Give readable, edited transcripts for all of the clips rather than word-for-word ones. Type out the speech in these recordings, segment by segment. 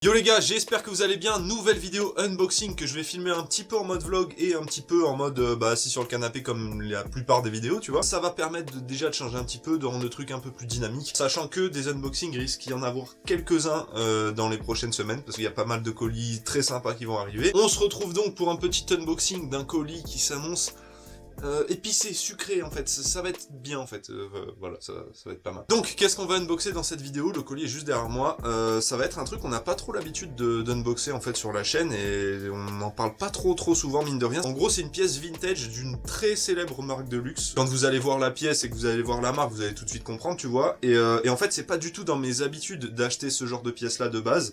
Yo les gars, j'espère que vous allez bien. Nouvelle vidéo unboxing que je vais filmer un petit peu en mode vlog et un petit peu en mode assis sur le canapé comme la plupart des vidéos, tu vois. Ça va permettre déjà de changer un petit peu, de rendre le truc un peu plus dynamique, sachant que des unboxings risque d'y en avoir quelques-uns dans les prochaines semaines, parce qu'il y a pas mal de colis très sympas qui vont arriver. On se retrouve donc pour un petit unboxing d'un colis qui s'annonce épicé, sucré en fait, ça va être bien en fait, voilà, ça va être pas mal. Donc, qu'est-ce qu'on va unboxer dans cette vidéo? Le colis est juste derrière moi, ça va être un truc qu'on n'a pas trop l'habitude d'unboxer en fait sur la chaîne, et on n'en parle pas trop souvent mine de rien. En gros, c'est une pièce vintage d'une très célèbre marque de luxe. Quand vous allez voir la pièce et que vous allez voir la marque, vous allez tout de suite comprendre, tu vois, et en fait, c'est pas du tout dans mes habitudes d'acheter ce genre de pièces là de base,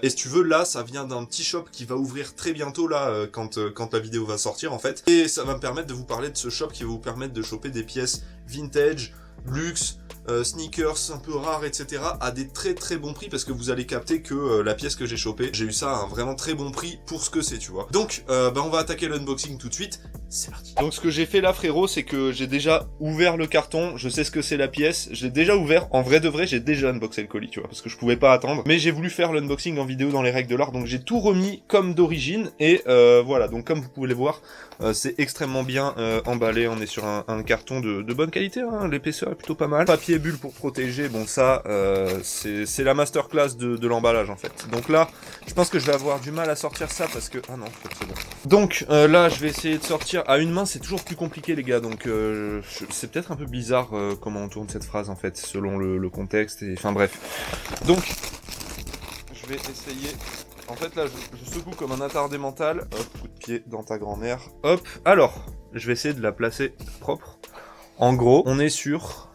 et si tu veux, là, ça vient d'un petit shop qui va ouvrir très bientôt là, quand la vidéo va sortir en fait, et ça va me permettre de vous parler de ce shop qui va vous permettre de choper des pièces vintage, luxe, sneakers un peu rares, etc. à des très bons prix, parce que vous allez capter que la pièce que j'ai chopée, j'ai eu ça à un vraiment très bon prix pour ce que c'est, tu vois. Donc, on va attaquer l'unboxing tout de suite. C'est parti. Donc ce que j'ai fait là, frérot, c'est que j'ai déjà ouvert le carton, je sais ce que c'est la pièce, j'ai déjà ouvert, en vrai de vrai, j'ai déjà unboxé le colis, tu vois, parce que je pouvais pas attendre, mais j'ai voulu faire l'unboxing en vidéo dans les règles de l'art, donc j'ai tout remis comme d'origine, et voilà, donc comme vous pouvez le voir, c'est extrêmement bien emballé, on est sur un carton de bonne qualité, hein, l'épaisseur est plutôt pas mal. Papier bulle pour protéger, bon ça, c'est la masterclass de l'emballage en fait. Donc là, je pense que je vais avoir du mal à sortir ça parce que... Ah non, c'est bon. Donc là, je vais essayer de sortir à une main, c'est toujours plus compliqué les gars, donc c'est peut-être un peu bizarre comment on tourne cette phrase en fait, selon le contexte, et enfin bref. Donc, je vais essayer... En fait là, je secoue comme un attardé mental. Hop, coup de pied dans ta grand-mère. Hop, alors, je vais essayer de la placer propre. En gros, on est sur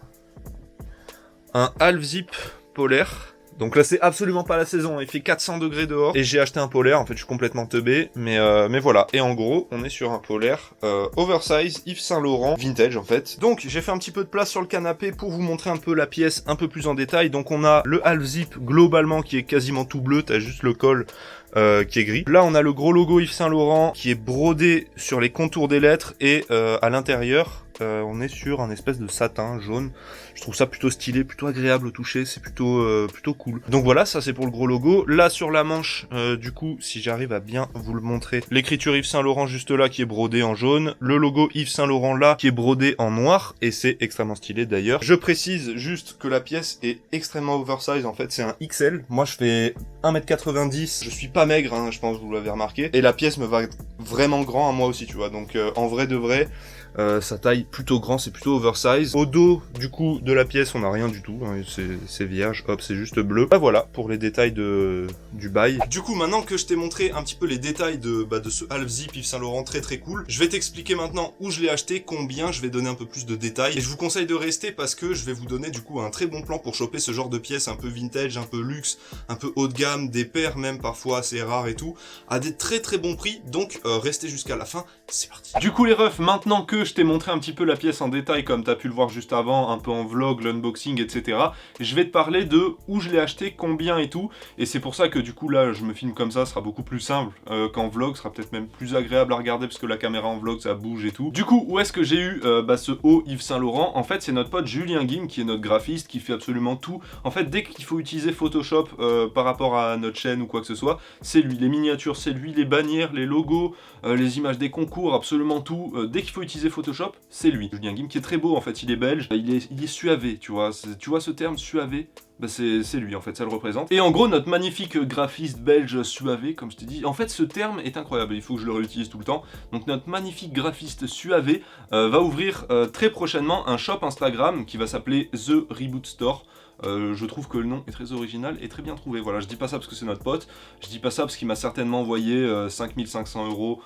un half zip polaire. Donc là, c'est absolument pas la saison, il fait 400 degrés dehors, et j'ai acheté un polaire, en fait je suis complètement teubé, mais voilà. Et en gros, on est sur un polaire oversize, Yves Saint Laurent, vintage en fait. Donc j'ai fait un petit peu de place sur le canapé pour vous montrer un peu la pièce un peu plus en détail. Donc on a le half zip globalement qui est quasiment tout bleu, t'as juste le col qui est gris. Là on a le gros logo Yves Saint Laurent qui est brodé sur les contours des lettres, et à l'intérieur, on est sur un espèce de satin jaune. Je trouve ça plutôt stylé, plutôt agréable au toucher, c'est plutôt cool. Donc voilà, ça c'est pour le gros logo. Là sur la manche, du coup, si j'arrive à bien vous le montrer, l'écriture Yves Saint Laurent juste là qui est brodée en jaune, le logo Yves Saint Laurent là qui est brodé en noir, et c'est extrêmement stylé d'ailleurs. Je précise juste que la pièce est extrêmement oversize, en fait c'est un XL. Moi je fais 1m90, je suis pas maigre, hein, je pense que vous l'avez remarqué, et la pièce me va vraiment grand à moi aussi, tu vois. Donc en vrai de vrai, sa taille plutôt grand, c'est plutôt oversize. Au dos du coup de la pièce, on n'a rien du tout, hein, c'est vierge, hop, c'est juste bleu. Bah voilà pour les détails du bail. Du coup, maintenant que je t'ai montré un petit peu les détails de ce half zip Yves Saint Laurent très cool, je vais t'expliquer maintenant où je l'ai acheté, combien, je vais donner un peu plus de détails, et je vous conseille de rester parce que je vais vous donner du coup un très bon plan pour choper ce genre de pièces un peu vintage, un peu luxe, un peu haut de gamme, des paires même parfois assez rares et tout, à des très bons prix. Donc restez jusqu'à la fin, c'est parti. Du coup les refs, maintenant que je t'ai montré un petit peu la pièce en détail, comme t'as pu le voir juste avant, un peu en vlog, l'unboxing, etc. Je vais te parler de où je l'ai acheté, combien et tout, et c'est pour ça que du coup là je me filme comme ça, ce sera beaucoup plus simple qu'en vlog, ce sera peut-être même plus agréable à regarder parce que la caméra en vlog ça bouge et tout. Du coup, où est-ce que j'ai eu ce haut Yves Saint Laurent? En fait c'est notre pote Julien Guim qui est notre graphiste, qui fait absolument tout. En fait dès qu'il faut utiliser Photoshop par rapport à notre chaîne ou quoi que ce soit, c'est lui. Les miniatures c'est lui, les bannières, les logos, les images des concours, absolument tout. Dès qu'il faut utiliser Photoshop, c'est lui. Julien Guim qui est très beau en fait, il est belge, il est suavé, tu vois ce terme suavé? Bah c'est lui en fait, ça le représente. Et en gros notre magnifique graphiste belge suavé, comme je t'ai dit, en fait ce terme est incroyable, il faut que je le réutilise tout le temps. Donc notre magnifique graphiste suavé va ouvrir très prochainement un shop Instagram qui va s'appeler The Reboot Store. Je trouve que le nom est très original et très bien trouvé. Voilà, je dis pas ça parce que c'est notre pote, je dis pas ça parce qu'il m'a certainement envoyé 5500 €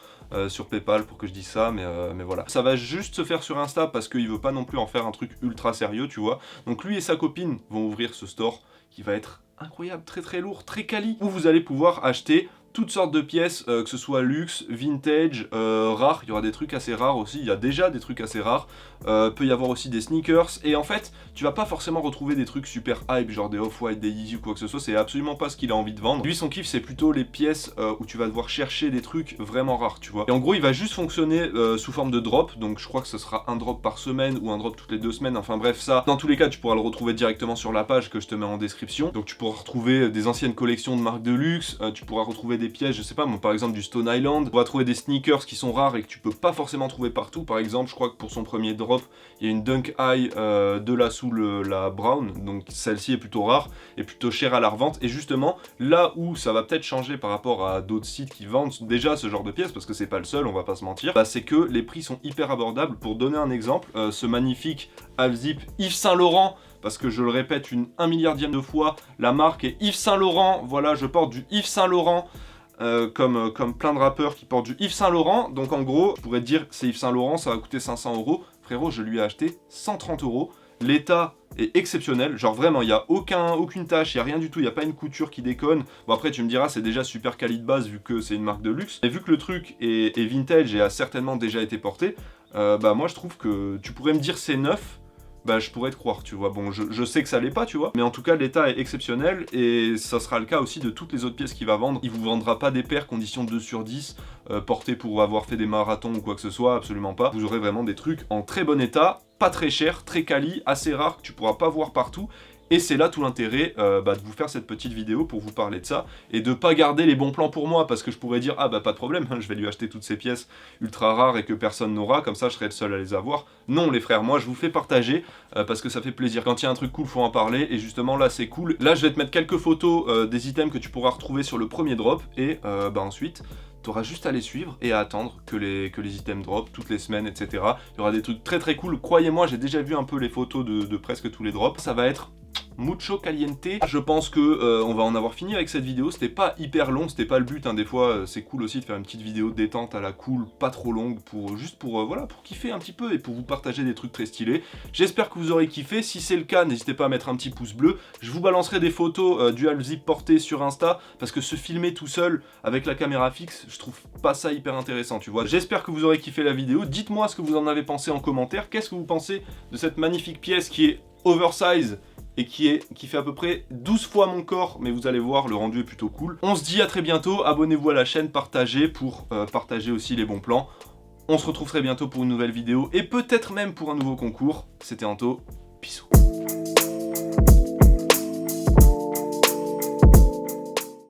sur Paypal pour que je dise ça, mais voilà. Ça va juste se faire sur Insta parce qu'il veut pas non plus en faire un truc ultra sérieux, tu vois. Donc lui et sa copine vont ouvrir ce store qui va être incroyable, très lourd, très quali, où vous allez pouvoir acheter toutes sortes de pièces, que ce soit luxe, vintage, rare, il y aura des trucs assez rares aussi, il y a déjà des trucs assez rares, peut y avoir aussi des sneakers, et en fait, tu vas pas forcément retrouver des trucs super hype, genre des Off-White, des Yeezy ou quoi que ce soit, c'est absolument pas ce qu'il a envie de vendre. Lui, son kiff, c'est plutôt les pièces où tu vas devoir chercher des trucs vraiment rares, tu vois. Et en gros, il va juste fonctionner sous forme de drop, donc je crois que ce sera un drop par semaine ou un drop toutes les 2 semaines, enfin bref, ça, dans tous les cas, tu pourras le retrouver directement sur la page que je te mets en description. Donc tu pourras retrouver des anciennes collections de marques de luxe, tu pourras retrouver des pièces, je sais pas, moi, par exemple du Stone Island, tu pourras trouver des sneakers qui sont rares et que tu peux pas forcément trouver partout. Par exemple, je crois que pour son premier drop, il y a une Dunk High de là sous la Brown, donc celle-ci est plutôt rare et plutôt chère à la revente. Et justement, là où ça va peut-être changer par rapport à d'autres sites qui vendent déjà ce genre de pièces, parce que c'est pas le seul, on va pas se mentir, bah, c'est que les prix sont hyper abordables. Pour donner un exemple, ce magnifique half-zip Yves Saint Laurent, parce que je le répète un milliardième de fois, la marque est Yves Saint Laurent, voilà, je porte du Yves Saint Laurent, comme plein de rappeurs qui portent du Yves Saint Laurent, donc en gros, je pourrais te dire c'est Yves Saint Laurent, ça va coûter 500 €, frérot, je lui ai acheté 130 €, l'état est exceptionnel, genre vraiment, il n'y a aucune tâche, il n'y a rien du tout, il n'y a pas une couture qui déconne. Bon après tu me diras, c'est déjà super quali de base vu que c'est une marque de luxe, et vu que le truc est vintage et a certainement déjà été porté, bah moi je trouve que tu pourrais me dire c'est neuf, bah je pourrais te croire, tu vois. Bon, je sais que ça l'est pas, tu vois, mais en tout cas l'état est exceptionnel, et ça sera le cas aussi de toutes les autres pièces qu'il va vendre. Il vous vendra pas des paires condition 2 sur 10, portées pour avoir fait des marathons ou quoi que ce soit, absolument pas. Vous aurez vraiment des trucs en très bon état, pas très cher, très quali, assez rare, que tu pourras pas voir partout. Et c'est là tout l'intérêt de vous faire cette petite vidéo pour vous parler de ça, et de pas garder les bons plans pour moi, parce que je pourrais dire ah bah pas de problème, je vais lui acheter toutes ces pièces ultra rares et que personne n'aura, comme ça je serai le seul à les avoir. Non les frères, moi je vous fais partager, parce que ça fait plaisir. Quand il y a un truc cool, faut en parler, et justement là c'est cool. Là je vais te mettre quelques photos des items que tu pourras retrouver sur le premier drop, et ensuite t'auras juste à les suivre et à attendre que les items drop toutes les semaines, etc. Il y aura des trucs très très cool, croyez-moi, j'ai déjà vu un peu les photos de presque tous les drops. Ça va être mucho caliente. Je pense que on va en avoir fini avec cette vidéo. C'était pas hyper long, c'était pas le but, hein. Des fois c'est cool aussi de faire une petite vidéo détente à la cool, pas trop longue, juste pour voilà, pour kiffer un petit peu et pour vous partager des trucs très stylés. J'espère que vous aurez kiffé. Si c'est le cas, n'hésitez pas à mettre un petit pouce bleu. Je vous balancerai des photos du half-zip porté sur Insta, parce que se filmer tout seul avec la caméra fixe, je trouve pas ça hyper intéressant, tu vois. J'espère que vous aurez kiffé la vidéo. Dites-moi ce que vous en avez pensé en commentaire. Qu'est-ce que vous pensez de cette magnifique pièce qui est oversize et qui fait à peu près 12 fois mon corps, mais vous allez voir, le rendu est plutôt cool. On se dit à très bientôt, abonnez-vous à la chaîne, partagez pour partager aussi les bons plans. On se retrouve très bientôt pour une nouvelle vidéo, et peut-être même pour un nouveau concours. C'était Anto, bisous.